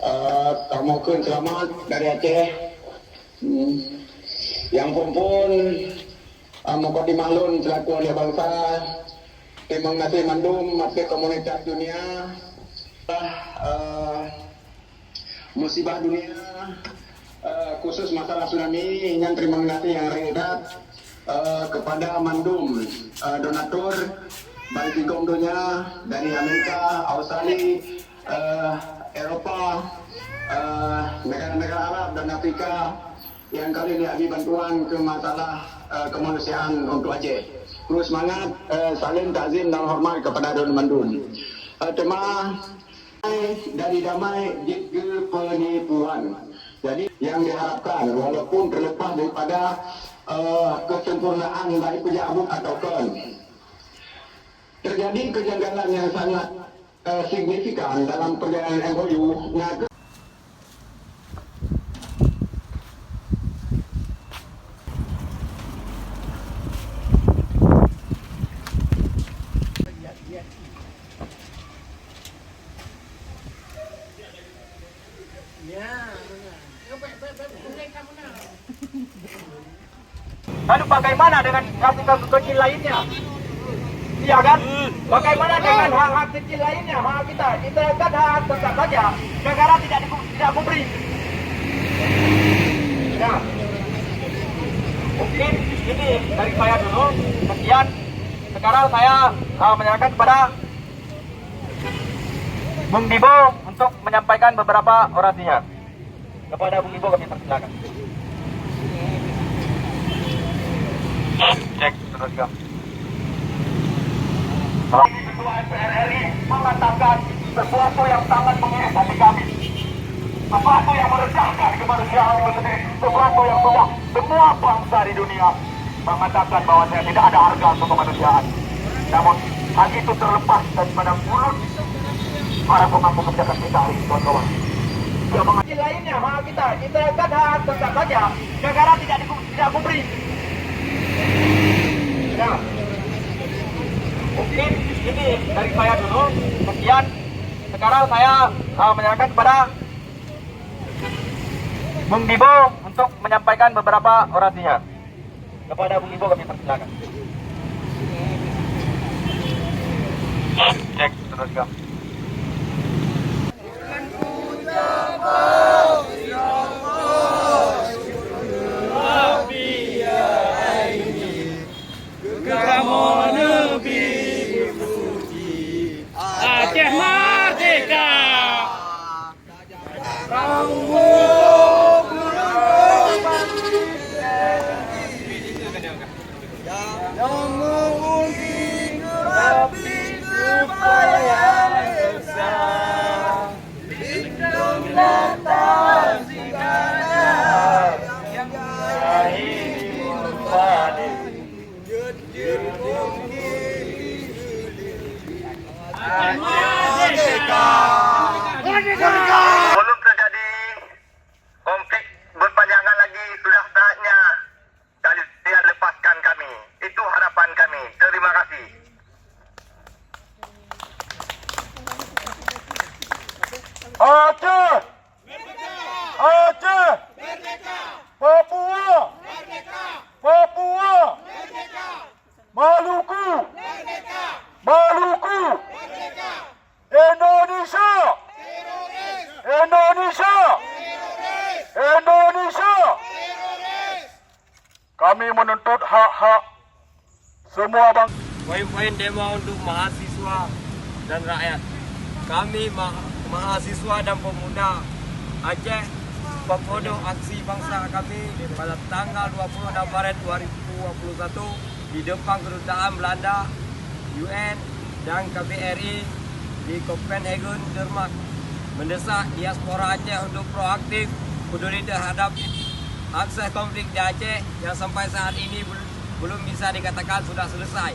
Kamu selamat dari Aceh. Yang kumpul Mokot di Mahlun selaku oleh bangsa Timang Nasi Mandum masih komunitas dunia musibah dunia khusus masalah tsunami yang terima kasih yang rendah kepada Mandum donatur baik dunia dari Amerika, Australia, Eropa, negara-negara Arab dan Afrika yang kali ini bagi bantuan ke masalah kemanusiaan untuk Aceh. Terus semangat, saling takzim dan hormat kepada Don Mandum. Tema dari damai jika penipuan. Jadi yang diharapkan walaupun terlepas daripada kesempurnaan baik pejabat atau terjadi kejanggalan yang sangat signifikan dalam perjalanan MOU. Lalu bagaimana dengan kasus-kasus kecil lainnya? Iya kan? Bagaimana dengan hak-hak kecil lainnya? Hak kita kan hak tetap saja. Negara tidak memberi. Nah, mungkin ini dari saya dulu. Sekian. Sekarang saya menyerahkan kepada Bung Dibo untuk menyampaikan beberapa orasinya. Kepada Bung Dibo kami persilakan. Cek teruskan. Ketua MPR RI mengatakan sesuatu yang sangat mengiris hati kami, sesuatu yang merendahkan kemanusiaan itu sendiri, sesuatu yang sudah semua bangsa di dunia mengatakan bahwa saya tidak ada harga untuk kemanusiaan. Namun hal itu terlepas daripada mulut para pemangku kebijakan kita hari ini, kawan-kawan. Yang mengaji lainnya hak kita kan hak tetap saja. Negara tidak memberi. Nah, mungkin ini dari saya dulu. Sekian. Sekarang saya menyerahkan kepada Bung Dibo untuk menyampaikan beberapa orasinya. Kepada Bung Dibo kami persilakan. Cek teruskan. Aceh merdeka. Belum terjadi konflik berpanjangan lagi, sudah saatnya kalian lepaskan kami. Itu harapan kami. Terima kasih. Aceh! Aceh! Papua! Papua! Maluku! Maluku! Indonesia! Indonesia! Indonesia! Kami menuntut hak-hak semua bangsa. Poin-poin demo untuk mahasiswa dan rakyat. Kami mahasiswa dan pemuda Aceh memfoto aksi bangsa kami pada tanggal 26 Maret 2021 di depan kedutaan Belanda, UN dan KBRI di Copenhagen, Denmark, mendesak diaspora Aceh untuk proaktif peduli terhadap akses konflik di Aceh yang sampai saat ini belum bisa dikatakan sudah selesai.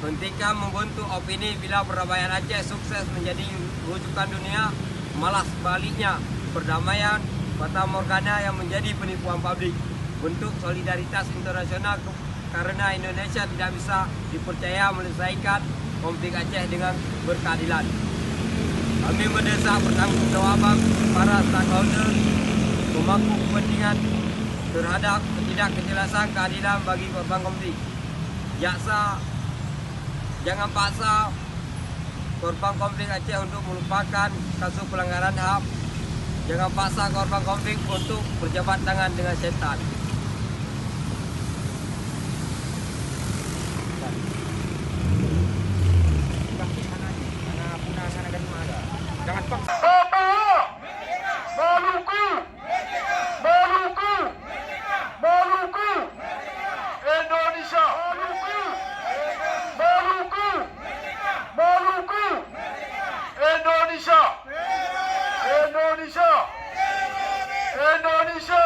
Hentikan membentuk opini bila perdamaian Aceh sukses menjadi rujukan dunia, malah sebaliknya perdamaian fata morgana yang menjadi penipuan publik. Bentuk solidaritas internasional karena Indonesia tidak bisa dipercaya menyelesaikan konflik Aceh dengan berkeadilan. Kami mendesak pertanggungjawaban para stakeholder pemangku kepentingan terhadap ketidakkejelasan keadilan bagi korban konflik. Jaksa jangan paksa korban konflik Aceh untuk melupakan kasus pelanggaran HAM. Jangan paksa korban konflik untuk berjabat tangan dengan syaitan. Jangan paksa. Papua, Maluku, Maluku, Maluku, Indonesia, Maluku, Maluku, Maluku, Indonesia, Indonesia, Indonesia.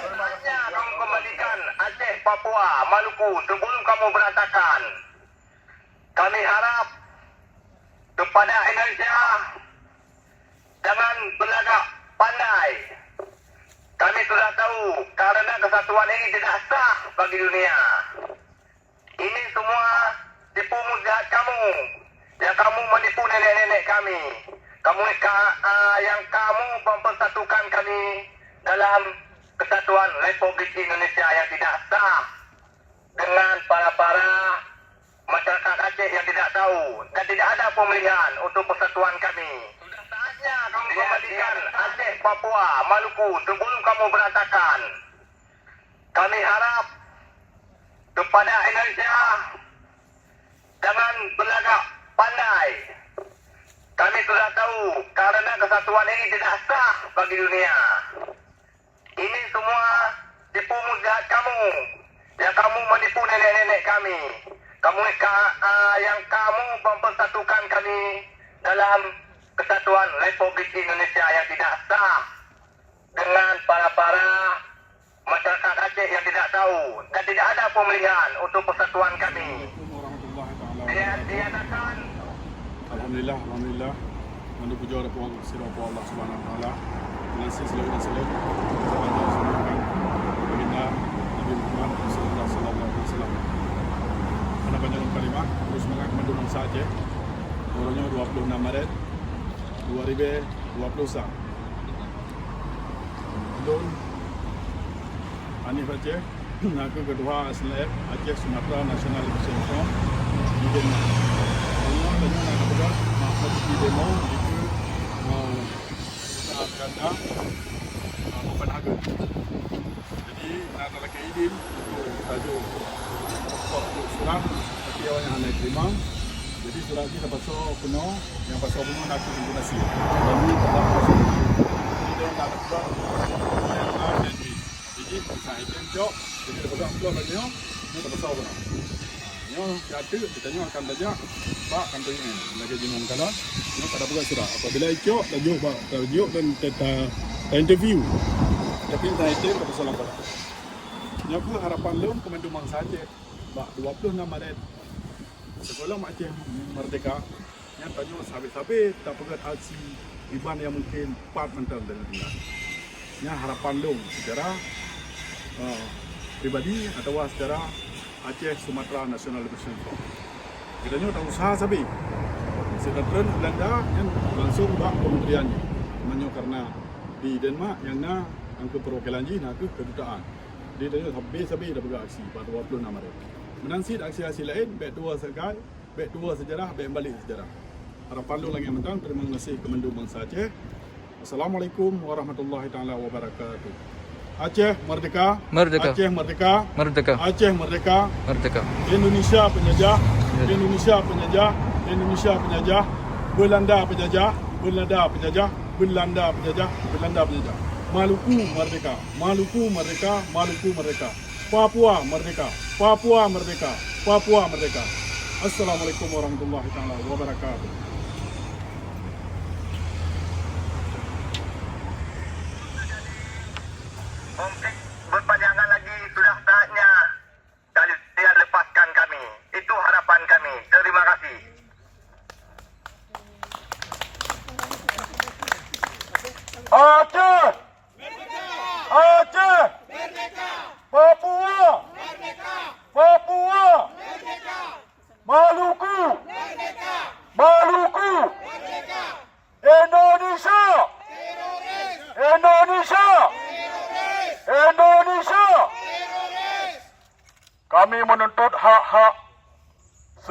Sebenarnya kamu kembalikan Aceh, Papua, Maluku sebelum kamu berantakan. Kami harap kepada Indonesia jangan berlagak pandai. Kami sudah tahu karena kesatuan ini tidak sah bagi dunia. Ini semua tipu muslihat kamu, yang kamu menipu nenek-nenek kami. Yang kamu mempersatukan kami dalam kesatuan Republik Indonesia yang tidak sah dengan para masyarakat Aceh yang tidak tahu dan tidak ada pemilihan untuk persatuan kami. Sudah saatnya kamu kembalikan Aceh, Papua, Maluku sebelum kamu berantakan. Kami harap kepada Indonesia jangan berlagak pandai. Kami sudah tahu karena kesatuan ini tidak sah bagi dunia. Ini semua tipu muslihat kamu, yang kamu menipu nenek-nenek kami. Yang kamu mempersatukan kami dalam kesatuan Republik Indonesia yang tidak sah dengan para masyarakat Aceh yang tidak tahu dan tidak ada pemilihan untuk persatuan kami. Diadakan. Alhamdulillah, alhamdulillah. Mana puja kepada Allah Subhanahu Wa Taala. Nasi selalu dan selalu sepanjang semangat baginda Nabi Muhammad sallallahu alaihi wasallam. Mana panjang kalimah terus semangat mendukung bangsa Aceh. Orangnya 26 Maret 2021. Don Hanif Aceh, naku kedua SNF Aceh Sumatera National Election Front di Denmark. Orang tanya nak berbuat maksud di demo itu saat ganda Copenhagen. Jadi nak lagi izin untuk tajuk surat tapi awak yang anda terima. Jadi surat ini dapat penuh, yang pasal penuh nak implementasi. Jadi dalam pasal ini dia nak buat yang jadi saya izin jok. Jadi dapat upload lagi ni dapat pasal penuh. Nyo kata ditanya akan tanya Pak kan tu ini lagi jinon kalau nyo pada bukan surat apabila ikut tajuk Pak tajuk dan interview tapi saya itu pada salah pada nyo pun harapan lom komando mangsa Aceh Pak 26 Maret sekolah Aceh merdeka yang tanya sampai tak pegat aksi iban yang mungkin part mental dengan tinggal nya harapan lom secara pribadi atau secara Aceh Sumatera National Election Front. Kita ni tak usaha sabi. Sekretariat Belanda yang langsung buat kementeriannya. Namanya karena di Denmark yang na angka perwakilan ji nak kedutaan. Dia tanya habis sabi dah bergerak aksi pada 26 Maret. Menansi aksi-aksi lain baik dua sekai, baik dua sejarah, baik balik sejarah. Harapan lu lagi mentang terima kasih Kemenlu Bangsa Aceh. Assalamualaikum warahmatullahi taala wabarakatuh. Aceh merdeka, merdeka. Aceh merdeka, merdeka. Aceh merdeka, merdeka. Indonesia penjajah, Indonesia penjajah, Indonesia penjajah. Belanda penjajah, Belanda penjajah, Belanda penjajah, Belanda penjajah. Maluku merdeka, Maluku merdeka, Maluku merdeka. Papua merdeka, Papua merdeka, Papua merdeka. Assalamualaikum warahmatullahi taala wabarakatuh. Konflik berpanjangan lagi, sudah saatnya kalian lepaskan kami. Itu harapan kami. Terima kasih. Aceh! Aceh! Papua! Papua! Maluku! Maluku! Indonesia! Indonesia! Kami menuntut hak-hak